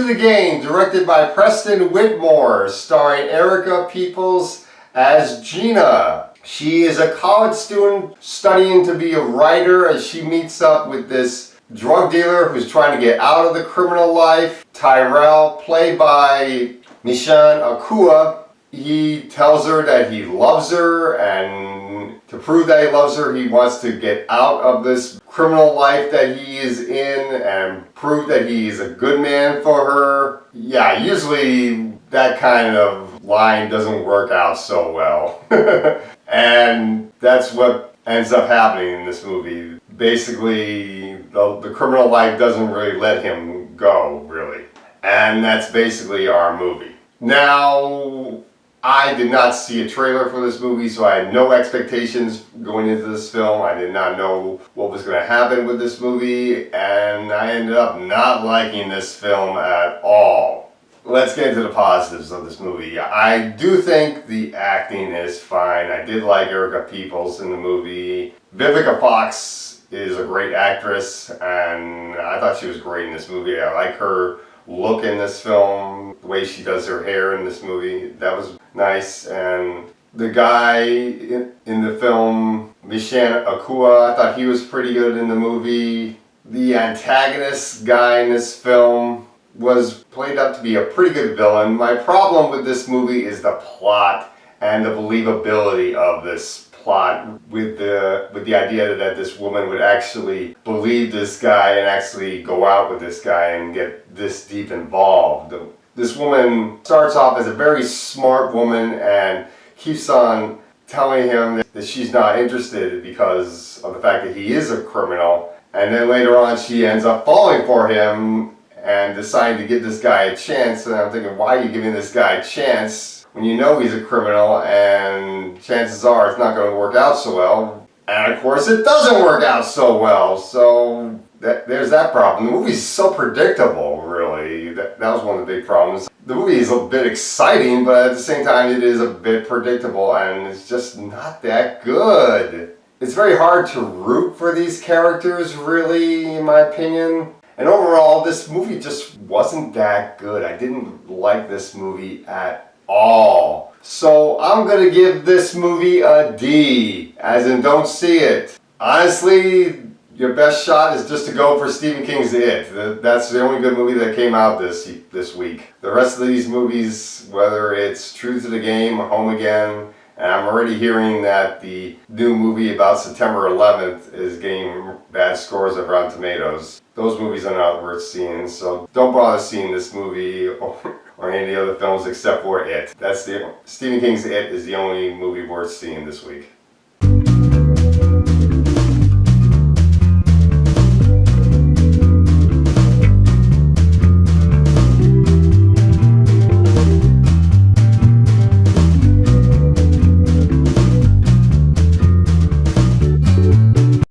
the Game, directed by Preston Whitmore, starring Erica Peoples as Gina. She is a college student studying to be a writer as she meets up with this drug dealer who's trying to get out of the criminal life. Tyrell, played by Mishan Akua, he tells her that he loves her, and to prove that he loves her, he wants to get out of this criminal life that he is in and prove that he's a good man for her. Yeah, usually that kind of line doesn't work out so well. And that's what ends up happening in this movie. Basically, the criminal life doesn't really let him go, really. And that's basically our movie. Now, I did not see a trailer for this movie, so I had no expectations going into this film. I did not know what was going to happen with this movie, and I ended up not liking this film at all. Let's get into the positives of this movie. I do think the acting is fine. I did like Erica Peoples in the movie. Vivica Fox is a great actress, and I thought she was great in this movie. I like her look in this film, the way she does her hair in this movie. That was nice. And the guy in the film, Mishan Akua, I thought he was pretty good in the movie. The antagonist guy in this film was played up to be a pretty good villain. My problem with this movie is the plot and the believability of this plot, with the idea that this woman would actually believe this guy and actually go out with this guy and get this deep involved. This woman starts off as a very smart woman and keeps on telling him that she's not interested because of the fact that he is a criminal, and then later on she ends up falling for him and deciding to give this guy a chance. And I'm thinking, why are you giving this guy a chance when you know he's a criminal and chances are it's not going to work out so well? And of course it doesn't work out so well, so there's that problem. The movie's so predictable, really. That was one of the big problems. The movie is a bit exciting, but at the same time it is a bit predictable, and it's just not that good. It's very hard to root for these characters, really, in my opinion. And overall, this movie just wasn't that good. I didn't like this movie at all. So I'm gonna give this movie a D, as in don't see it. Honestly, your best shot is just to go for Stephen King's It. That's the only good movie that came out this week. The rest of these movies, whether it's True to the Game, Home Again, and I'm already hearing that the new movie about September 11th is getting bad scores of Rotten Tomatoes. Those movies are not worth seeing, so don't bother seeing this movie or any of the other films except for It. Stephen King's It is the only movie worth seeing this week.